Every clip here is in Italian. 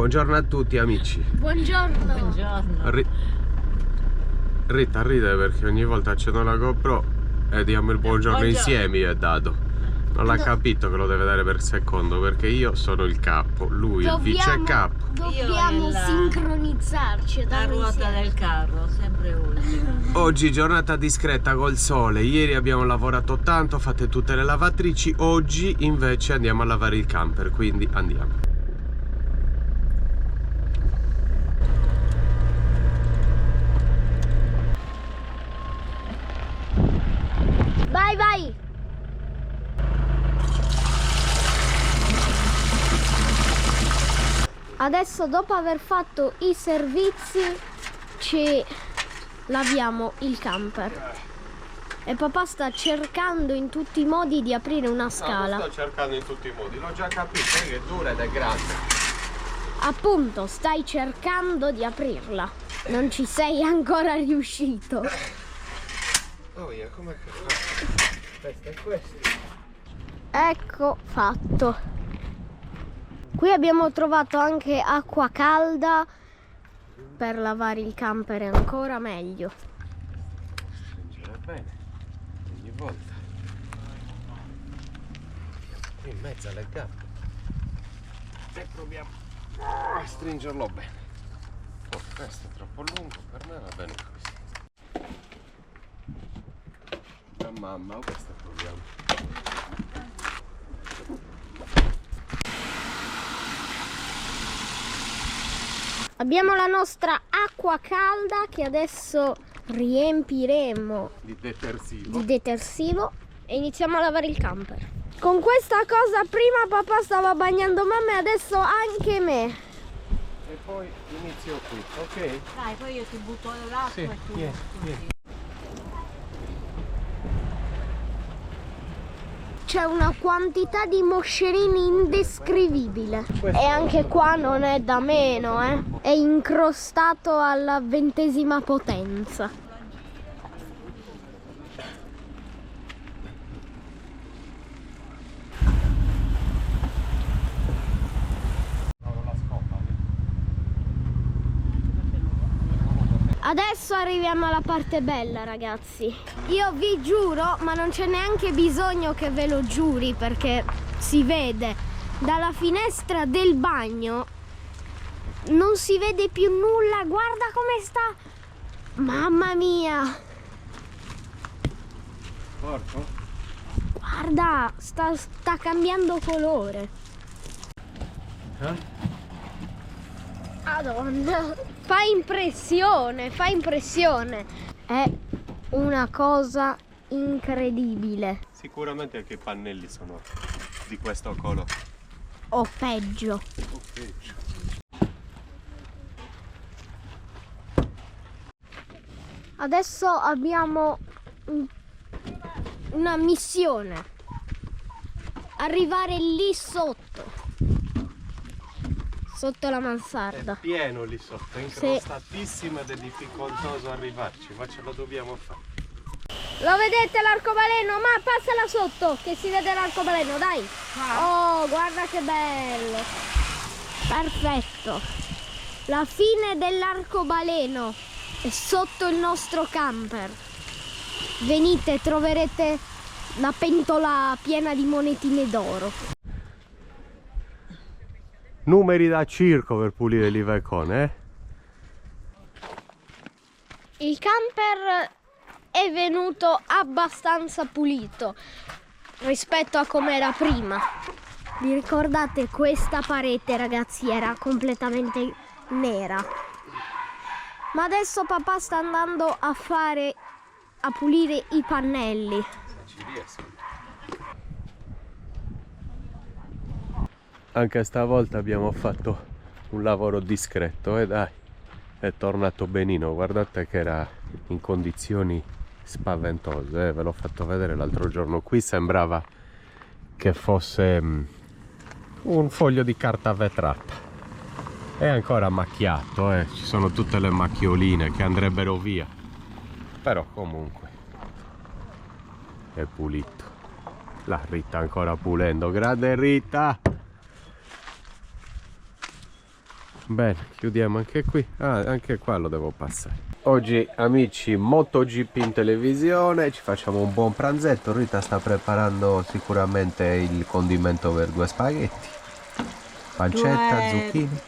Buongiorno a tutti amici. Buongiorno. Buongiorno. Rita ride perché ogni volta accendo la GoPro e diamo il buongiorno insieme, io e Dado. Non l'ha capito che lo deve dare per secondo, perché io sono il capo, lui il vice capo. Dobbiamo sincronizzarci. La ruota del carro, sempre ultima. Oggi giornata discreta col sole. Ieri abbiamo lavorato tanto, fate tutte le lavatrici. Oggi invece andiamo a lavare il camper, quindi andiamo. Vai, vai. Adesso, dopo aver fatto i servizi, ci laviamo il camper. E papà sta cercando in tutti i modi di aprire una scala. No, non sto cercando in tutti i modi, l'ho già capito, che è dura ed è grande. Appunto, stai cercando di aprirla. Non ci sei ancora riuscito. Oh, com'è che fa? Questo è questo. Ecco fatto. Qui abbiamo trovato anche acqua calda per lavare il camper ancora meglio. Stringere bene, ogni volta. Qui in mezzo alle gambe. E proviamo a stringerlo bene. Oh, questo è troppo lungo, per me va bene così. Oh, mamma, questo proviamo. Abbiamo la nostra acqua calda che adesso riempiremo Di di detersivo e iniziamo a lavare il camper. Con questa cosa prima papà stava bagnando mamma e adesso anche me. E poi inizio qui, ok? Dai, poi io ti butto l'acqua Sì, e tu. vieni. C'è una quantità di moscerini indescrivibile. E anche qua non è da meno, È incrostato alla 20ª potenza. Adesso arriviamo alla parte bella, ragazzi. Io vi giuro, ma non c'è neanche bisogno che ve lo giuri, perché si vede dalla finestra del bagno, non si vede più nulla. Guarda come sta. Mamma mia. Porco? Guarda, sta cambiando colore. Madonna. Fa impressione, fa impressione. È una cosa incredibile. Sicuramente anche i pannelli sono di questo colore. O peggio. Adesso abbiamo una missione. Arrivare lì sotto. Sotto la mansarda. È pieno lì sotto, è incrostatissimo ed è difficoltoso arrivarci, ma ce lo dobbiamo fare. Lo vedete l'arcobaleno? Ma passala sotto che si vede l'arcobaleno, dai. Oh, guarda che bello. Perfetto. La fine dell'arcobaleno è sotto il nostro camper. Venite, troverete la pentola piena di monetine d'oro. Numeri da circo per pulire l'Iveco, Il camper è venuto abbastanza pulito rispetto a come era prima. Vi ricordate questa parete, ragazzi, era completamente nera. Ma adesso papà sta andando a pulire i pannelli. Se ci riesco. Anche stavolta abbiamo fatto un lavoro discreto e dai, è tornato benino. Guardate che era in condizioni spaventose, ve l'ho fatto vedere l'altro giorno. Qui sembrava che fosse un foglio di carta vetrata. È ancora macchiato, ci sono tutte le macchioline che andrebbero via, però comunque è pulito. La Rita ancora pulendo, grande Rita! Bene, chiudiamo anche qui. Ah, anche qua lo devo passare. Oggi amici MotoGP in televisione, ci facciamo un buon pranzetto. Rita sta preparando sicuramente il condimento per 2 spaghetti. Pancetta, 2 zucchine.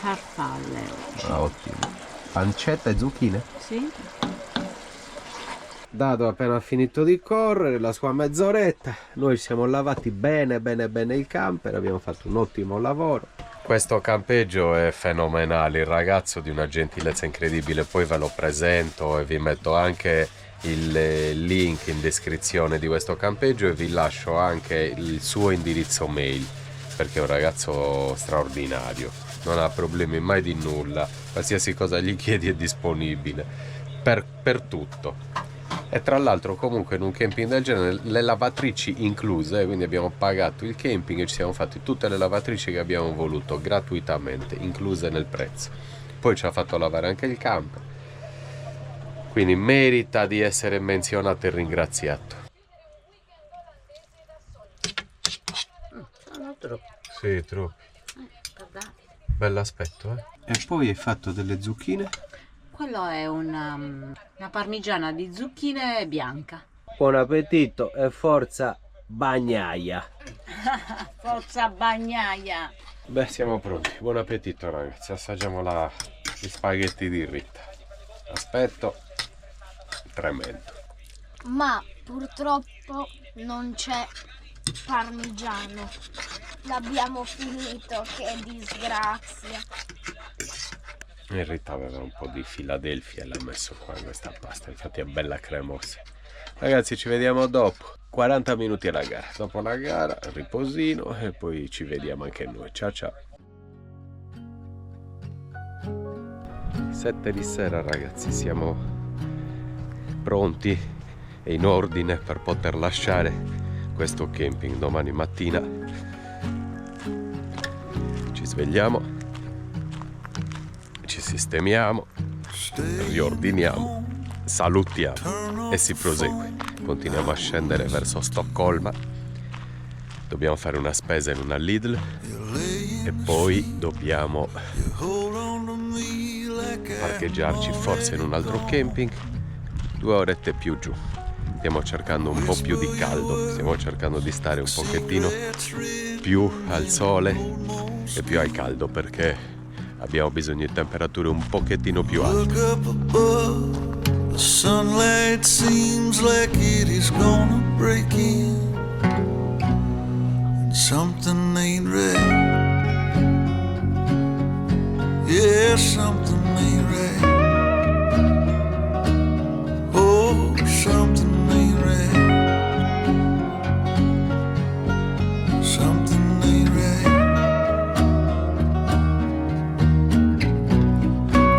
farfalle. Ah, ottimo. Pancetta e zucchine. Sì? Dato appena finito di correre la sua mezz'oretta, noi ci siamo lavati bene il camper, abbiamo fatto un ottimo lavoro. Questo campeggio è fenomenale, il ragazzo di una gentilezza incredibile, poi ve lo presento e vi metto anche il link in descrizione di questo campeggio e vi lascio anche il suo indirizzo mail, perché è un ragazzo straordinario, non ha problemi mai di nulla, qualsiasi cosa gli chiedi è disponibile per tutto. E tra l'altro comunque in un camping del genere le lavatrici incluse, quindi abbiamo pagato il camping e ci siamo fatti tutte le lavatrici che abbiamo voluto gratuitamente, incluse nel prezzo. Poi ci ha fatto lavare anche il camper, quindi merita di essere menzionato e ringraziato. Sono troppo. Sì, troppo. Guardate. Bell'aspetto, eh? E poi hai fatto delle zucchine? Quello è una parmigiana di zucchine bianca. Buon appetito e forza bagnaia. Forza bagnaia. Beh, siamo pronti. Buon appetito ragazzi, assaggiamo gli spaghetti di Rita. Aspetto, tremendo. Ma purtroppo non c'è parmigiano. L'abbiamo finito, che disgrazia. E Rita aveva un po' di Philadelphia e l'ha messo qua in questa pasta, infatti è bella cremosa. Ragazzi, ci vediamo dopo. 40 minuti alla gara. Dopo la gara, riposino e poi ci vediamo anche noi. Ciao ciao. 7 di sera ragazzi, siamo pronti e in ordine per poter lasciare questo camping domani mattina. Ci svegliamo, ci sistemiamo, riordiniamo, salutiamo e si prosegue. Continuiamo a scendere verso Stoccolma. Dobbiamo fare una spesa in una Lidl e poi dobbiamo parcheggiarci forse in un altro camping 2 orette più giù. Stiamo cercando un po' più di caldo, stiamo cercando di stare un pochettino più al sole e più al caldo perché abbiamo bisogno di temperature un pochettino più alte. The sunlight seems like it is gonna break in, and something ain't right. Yeah, something ain't right. Oh, something ain't right. Something ain't right.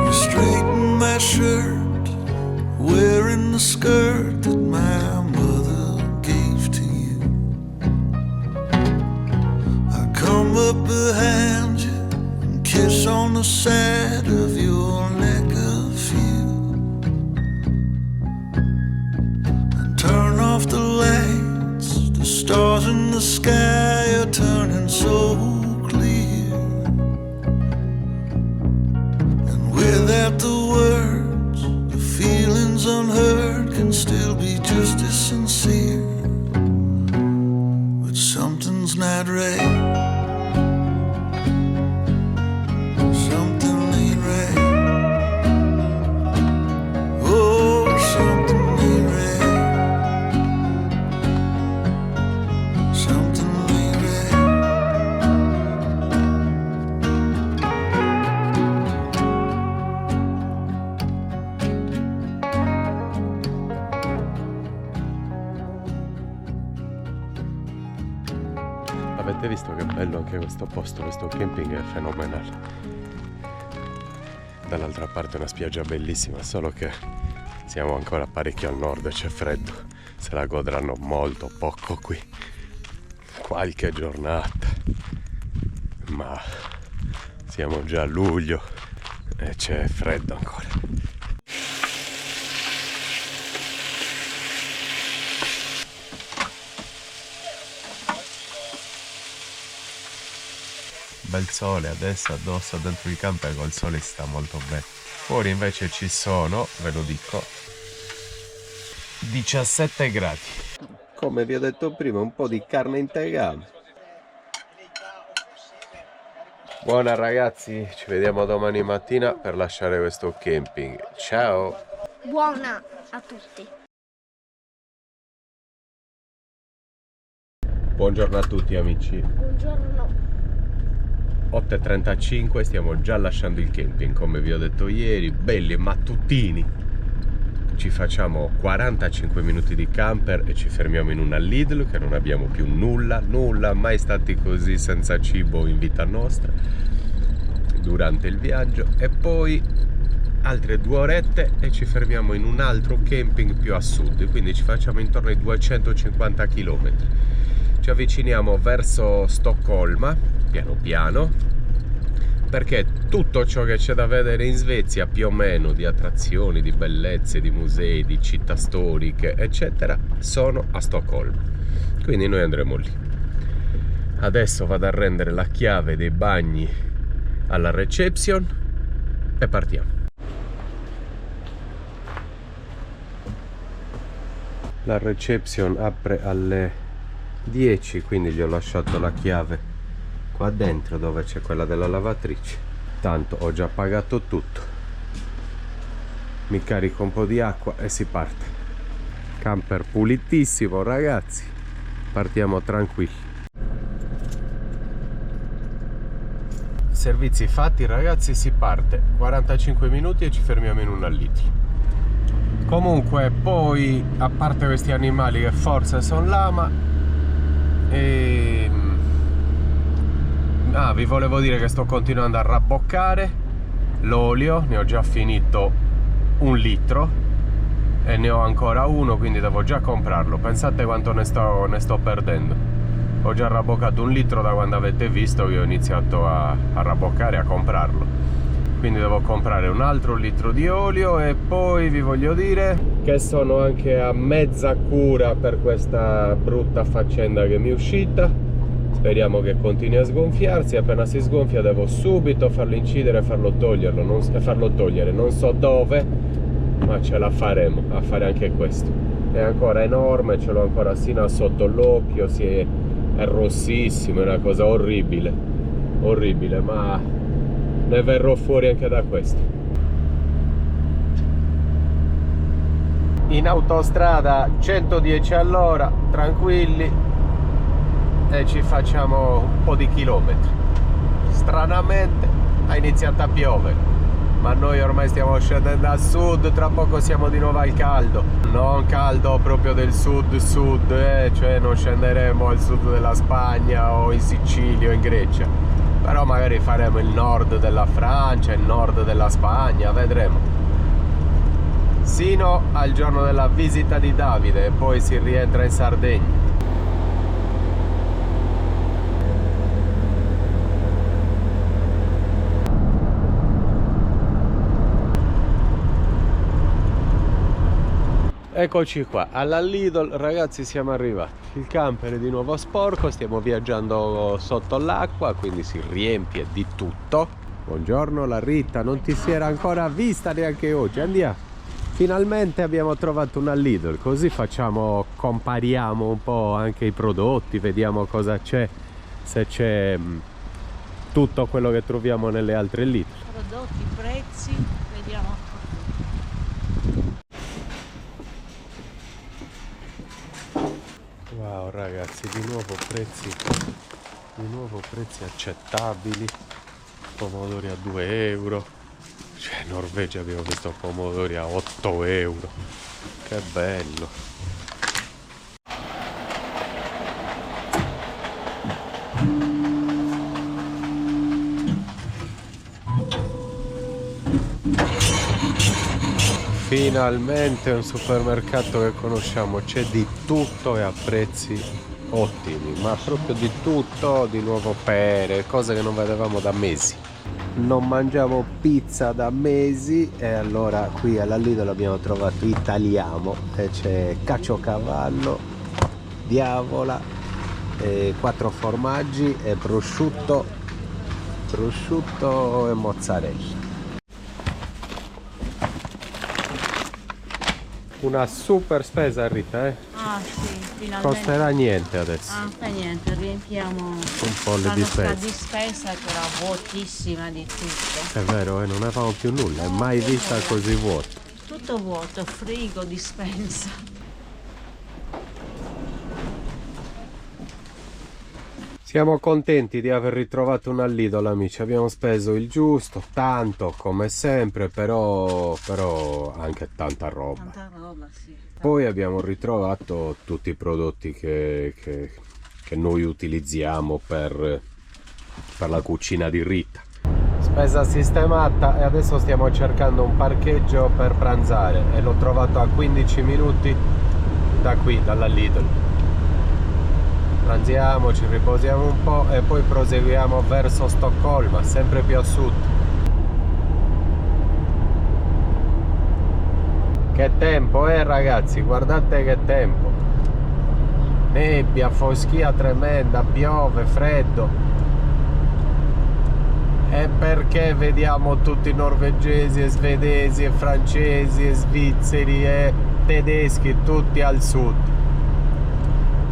You straighten my shirt, wearing the skirt that my mother gave to you. I come up behind you and kiss on the side of your neck a few, and turn off the lights. The stars in the sky are turning so clear, and without the words, feelings unheard can still be just as sincere. But something's not right. Something ain't right. Oh, something ain't right. Something ain't right. Avete visto che bello anche questo posto, questo camping è fenomenale. Dall'altra parte è una spiaggia bellissima, solo che siamo ancora parecchio al nord e c'è freddo. Se la godranno molto poco qui, qualche giornata, ma siamo già a luglio e c'è freddo ancora. bel sole adesso addosso dentro il camper, col sole si sta molto bene. Fuori invece ci sono, ve lo dico, 17 gradi. Come vi ho detto prima, un po' di carne in tegame. Buona ragazzi, ci vediamo domani mattina per lasciare questo camping. Ciao! Buona a tutti. Buongiorno a tutti amici. Buongiorno. 8:35, stiamo già lasciando il camping, come vi ho detto ieri, belli e mattutini. Ci facciamo 45 minuti di camper e ci fermiamo in una Lidl che non abbiamo più nulla, mai stati così senza cibo in vita nostra durante il viaggio, e poi altre 2 orette e ci fermiamo in un altro camping più a sud, quindi ci facciamo intorno ai 250 km. Ci avviciniamo verso Stoccolma, piano piano, perché tutto ciò che c'è da vedere in Svezia, più o meno, di attrazioni, di bellezze, di musei, di città storiche, eccetera, sono a Stoccolma. Quindi noi andremo lì. Adesso vado a rendere la chiave dei bagni alla reception e partiamo. La reception apre alle 10, quindi gli ho lasciato la chiave qua dentro dove c'è quella della lavatrice. Tanto ho già pagato tutto. Mi carico un po' di acqua e si parte. Camper pulitissimo ragazzi. Partiamo tranquilli. Servizi fatti ragazzi, si parte. 45 minuti e ci fermiamo in una Lidl. Comunque poi, a parte questi animali che forse sono lama, vi volevo dire che sto continuando a rabboccare l'olio, ne ho già finito 1 litro e ne ho ancora 1, quindi devo già comprarlo. Pensate quanto ne sto perdendo. Ho già rabboccato 1 litro da quando avete visto che ho iniziato a rabboccare, a comprarlo. Quindi devo comprare un altro litro di olio, e poi vi voglio dire che sono anche a mezza cura per questa brutta faccenda che mi è uscita. Speriamo che continui a sgonfiarsi. Appena si sgonfia devo subito farlo incidere e farlo togliere. Non so dove, ma ce la faremo a fare anche questo. È ancora enorme, ce l'ho ancora sino sotto l'occhio, è rossissimo, è una cosa orribile, ma ne verrò fuori anche da questo. In autostrada 110 all'ora, tranquilli, e ci facciamo un po' di chilometri. Stranamente ha iniziato a piovere, ma noi ormai stiamo scendendo a sud, tra poco siamo di nuovo al caldo. Non caldo proprio del sud, cioè non scenderemo al sud della Spagna o in Sicilia o in Grecia, però magari faremo il nord della Francia, il nord della Spagna, vedremo. Sino al giorno della visita di Davide e poi si rientra in Sardegna. Eccoci qua, alla Lidl ragazzi, siamo arrivati. Il camper è di nuovo sporco, stiamo viaggiando sotto l'acqua, quindi si riempie di tutto. Buongiorno Larita, non ti si era ancora vista neanche oggi, andiamo. Finalmente abbiamo trovato una Lidl, così compariamo un po' anche i prodotti, vediamo cosa c'è, se c'è tutto quello che troviamo nelle altre Lidl. Prodotti, prezzi, vediamo. Wow ragazzi, di nuovo prezzi accettabili. Pomodori a 2 euro. Cioè in Norvegia abbiamo visto pomodori a 8 euro. Che bello. Finalmente un supermercato che conosciamo, c'è di tutto e a prezzi ottimi, ma proprio di tutto. Di nuovo pere, cose che non vedevamo da mesi. Non mangiavo pizza da mesi e allora qui alla Lidl abbiamo trovato Italiamo, e c'è caciocavallo, diavola, 4 formaggi e prosciutto prosciutto e mozzarella. Una super spesa, Rita, eh? Ah sì, finalmente. Costerà niente adesso. Ah, fa niente, riempiamo Un po' le la nostra dispense. dispensa che era vuotissima di tutto. È vero, non avevamo più nulla, è mai vista così vuota. Tutto vuoto, frigo, dispensa. Siamo contenti di aver ritrovato un Lidl, amici. Abbiamo speso il giusto, tanto come sempre, però anche tanta roba. Tanta roba, sì. Poi abbiamo ritrovato tutti i prodotti che noi utilizziamo per la cucina di Rita. Spesa sistemata e adesso stiamo cercando un parcheggio per pranzare e l'ho trovato a 15 minuti da qui, dalla Lidl. Pranziamo, ci riposiamo un po' e poi proseguiamo verso Stoccolma, sempre più a sud. Che tempo, ragazzi, guardate che tempo. Nebbia, foschia tremenda, piove, freddo. E perché vediamo tutti norvegesi e svedesi e francesi e svizzeri e tedeschi tutti al sud,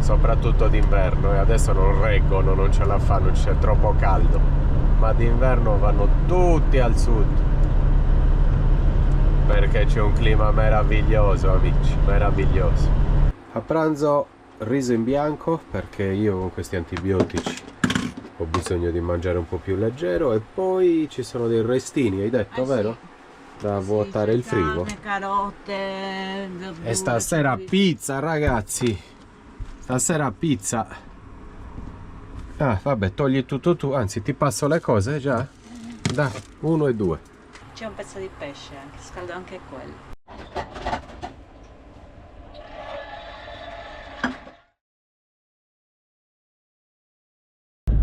soprattutto d'inverno, e adesso non reggono, non ce la fanno, c'è troppo caldo, ma d'inverno vanno tutti al sud perché c'è un clima meraviglioso, amici, meraviglioso. A pranzo riso in bianco perché io con questi antibiotici ho bisogno di mangiare un po' più leggero, e poi ci sono dei restini, hai detto, vero? Da vuotare il frigo. Carne, carote, verdure, E stasera pizza, ragazzi. Stasera pizza. Ah, vabbè, togli tutto tu, anzi ti passo le cose già. Dai, 1 e 2. C'è un pezzo di pesce, scaldo anche quello.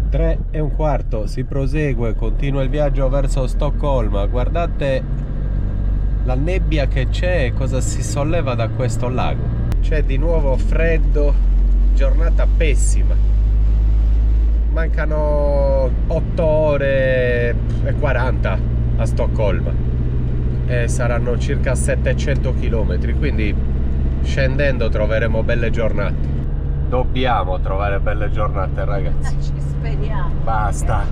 3 e un quarto, si prosegue, continua il viaggio verso Stoccolma. Guardate la nebbia che c'è e cosa si solleva da questo lago. C'è di nuovo freddo, giornata pessima. Mancano 8 ore e 40 a Stoccolma e saranno circa 700 km, quindi scendendo troveremo belle giornate. Dobbiamo trovare belle giornate, ragazzi. Ci speriamo. Basta.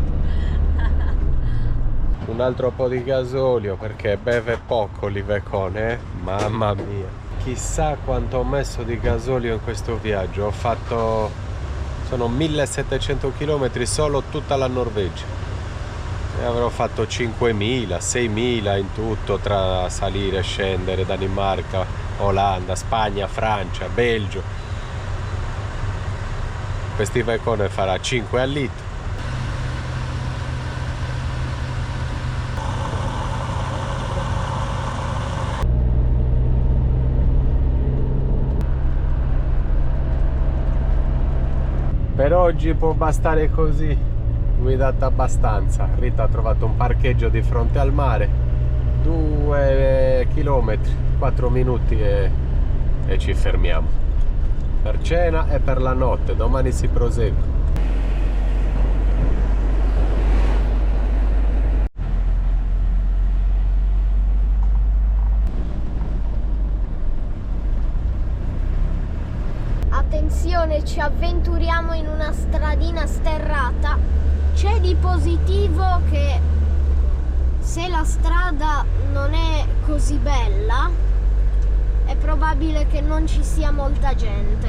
Un altro po' di gasolio perché beve poco l'Iveco, mamma mia. Chissà quanto ho messo di gasolio in questo viaggio. Sono 1700 km solo tutta la Norvegia. E avrò fatto 5.000, 6.000 in tutto tra salire e scendere, Danimarca, Olanda, Spagna, Francia, Belgio. Quest'Iveco ne farà 5 al litro. Per oggi può bastare così, guidata abbastanza. Rita ha trovato un parcheggio di fronte al mare, 2 chilometri, 4 minuti e ci fermiamo. Per cena e per la notte, domani si prosegue. Attenzione, ci avventuriamo in una stradina sterrata. C'è di positivo che se la strada non è così bella è probabile che non ci sia molta gente.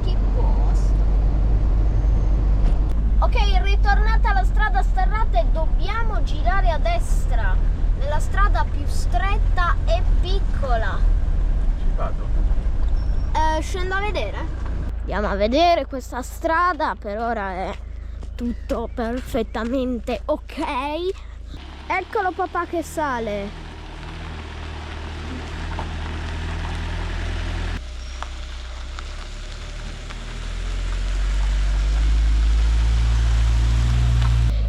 Che posto. Ok, ritornata alla strada sterrata e dobbiamo girare a destra nella strada più stretta e piccola. Ci vado? Scendo a vedere? Andiamo a vedere questa strada, per ora è tutto perfettamente ok. Eccolo papà che sale.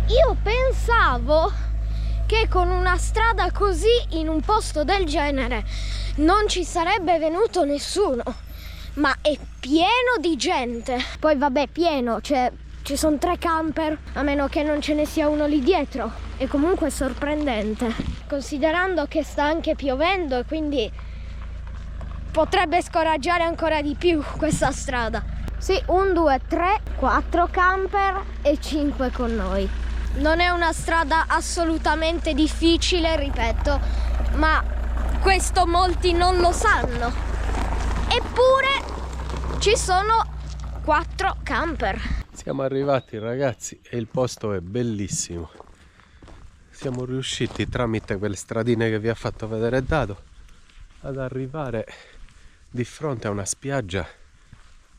Io pensavo che con una strada così in un posto del genere non ci sarebbe venuto nessuno. ma è pieno di gente. Poi vabbè, pieno, cioè ci sono 3 camper, a meno che non ce ne sia uno lì dietro. E comunque è sorprendente, considerando che sta anche piovendo e quindi potrebbe scoraggiare ancora di più questa strada. Sì, 1, 2, 3, 4 camper e 5 con noi. Non è una strada assolutamente difficile, ripeto, ma questo molti non lo sanno. Eppure ci sono 4 camper. Siamo arrivati ragazzi e il posto è bellissimo. Siamo riusciti tramite quelle stradine che vi ha fatto vedere Dado ad arrivare di fronte a una spiaggia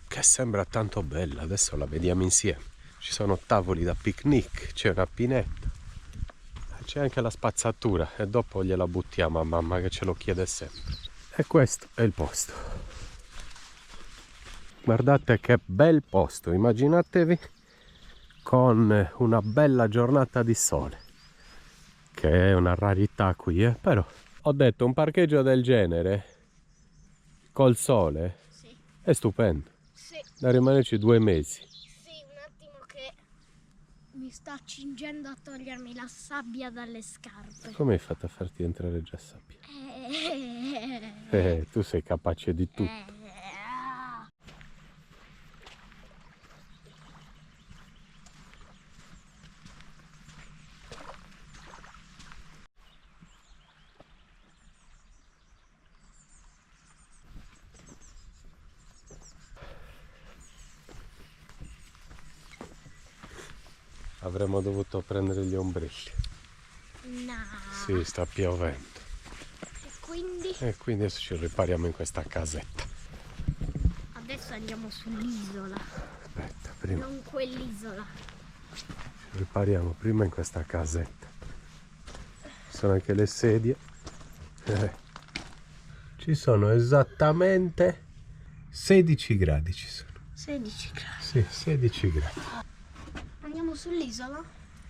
che sembra tanto bella. Adesso la vediamo insieme. Ci sono tavoli da picnic, c'è una pineta, c'è anche la spazzatura e dopo gliela buttiamo a mamma che ce lo chiede sempre. E questo è il posto. Guardate che bel posto, immaginatevi con una bella giornata di sole, che è una rarità qui, però ho detto un parcheggio del genere col sole Sì. è stupendo, Sì. da rimanerci 2 mesi. Sì, un attimo che mi sto accingendo a togliermi la sabbia dalle scarpe. Come hai fatto a farti entrare già sabbia? Tu sei capace di tutto. Avremmo dovuto prendere gli ombrelli. No. Sì, sta piovendo. E quindi E quindi adesso ci ripariamo in questa casetta. adesso andiamo sull'isola, Aspetta, prima non quell'isola. ci ripariamo prima in questa casetta. Ci sono anche le sedie. Ci sono esattamente 16 gradi ci sono. 16 gradi. Sì, 16 gradi. Andiamo sull'isola?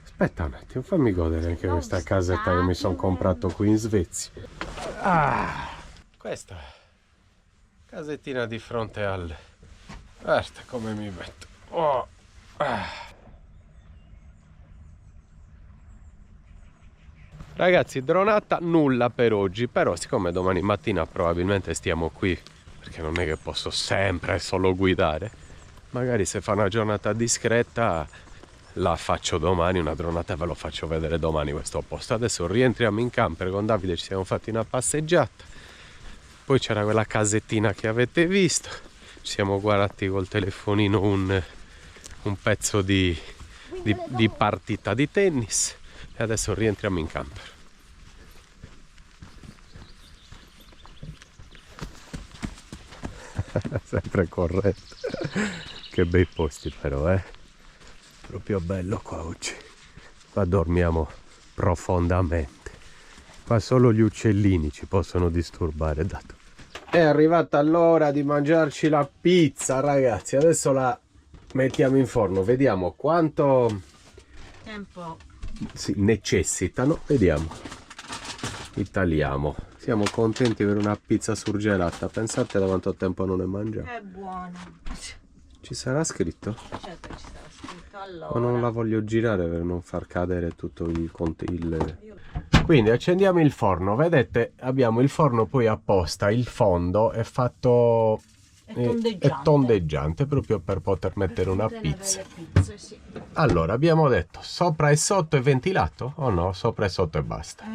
Aspetta un attimo, fammi godere anche No, questa sta casetta che mi sono comprato qui in Svezia. Questa casettina di fronte al... Guarda come mi metto. Oh. Ragazzi, dronata nulla per oggi, però siccome domani mattina probabilmente stiamo qui, perché non è che posso sempre solo guidare, magari se fa una giornata discreta la faccio domani, una dronata, ve lo faccio vedere domani questo posto. Adesso rientriamo in camper con Davide, ci siamo fatti una passeggiata, poi c'era quella casettina che avete visto, ci siamo guardati col telefonino un pezzo di partita di tennis e adesso rientriamo in camper. Sempre corretto. Che bei posti però, proprio bello qua oggi. Qua dormiamo profondamente. Qua solo gli uccellini ci possono disturbare. Dato. È arrivata l'ora di mangiarci la pizza, ragazzi. Adesso la mettiamo in forno. Vediamo quanto Tempo. necessitano. Vediamo. Italiamo. Siamo contenti per una pizza surgelata. Pensate da quanto tempo non ne mangiamo. È buono. Ci sarà scritto? Certo che ci sarà scritto. Allora. Ma non la voglio girare per non far cadere tutto il... Quindi accendiamo il forno. Vedete, abbiamo il forno poi apposta. Il fondo è fatto... È tondeggiante proprio per poter mettere una pizza. Pizze, sì. Allora, abbiamo detto sopra e sotto è ventilato? O no? Sopra e sotto e basta.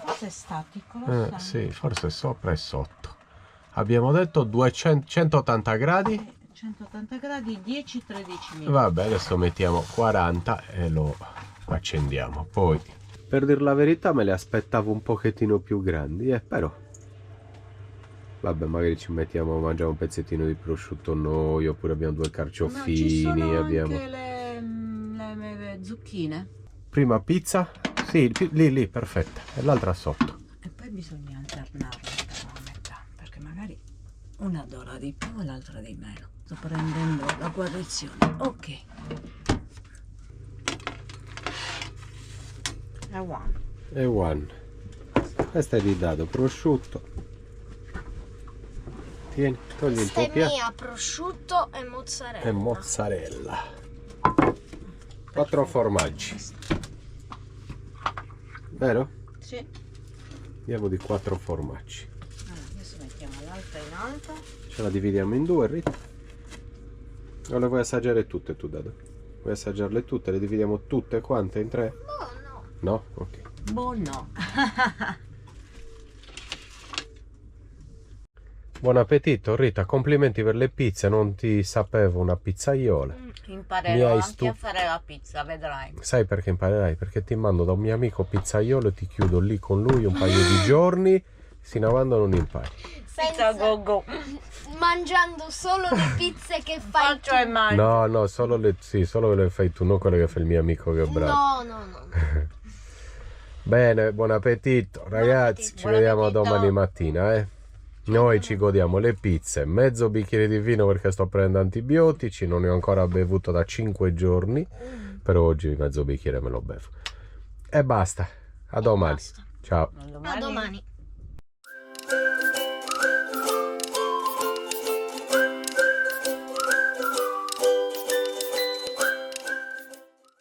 Forse è statico, lo sai. Sì, forse sopra e sotto. Abbiamo detto 180 gradi. 180 gradi, 10-13 minuti. Vabbè, adesso mettiamo 40 e lo accendiamo. Poi, per dir la verità, me le aspettavo un pochettino più grandi, però... Vabbè, magari ci mettiamo, mangiamo un pezzettino di prosciutto noi, oppure abbiamo 2 carciofini. Ci sono abbiamo anche le zucchine. prima pizza? Sì, lì, perfetta. E l'altra sotto. E poi bisogna alternarle però a metà, perché magari una dora di più e l'altra di meno. Sto prendendo la guarnizione. Ok. E one. Questa è di Dado, prosciutto. Tieni, togli il tuo piatto. Bestemmia, prosciutto e mozzarella. E mozzarella. 4 formaggi. Vero? Sì. Andiamo di 4 formaggi. Allora, adesso mettiamo l'altra in alto. Ce la dividiamo in 2, Rita. O le vuoi assaggiare tutte tu, Dado? Vuoi assaggiarle tutte? Le dividiamo tutte quante in 3? No. No? Ok. Buono. Buon appetito, Rita. Complimenti per le pizze. Non ti sapevo una pizzaiola. Mi Imparerò hai anche a fare la pizza, vedrai. Sai perché imparerai? Perché ti mando da un mio amico pizzaiolo e ti chiudo lì con lui un paio di giorni. Sino a quando non impari. Pizza go go. Mangiando solo le pizze che fai Faccio e mangio. No, solo le fai tu, non quelle che fa il mio amico che è bravo. No. Bene, buon appetito, ragazzi. Ci Buon vediamo appetito. domani mattina, eh. Noi ci godiamo le pizze, mezzo bicchiere di vino perché sto prendendo antibiotici, non ne ho ancora bevuto da 5 giorni, però oggi mezzo bicchiere me lo bevo. E basta, a domani. Ciao. A A domani.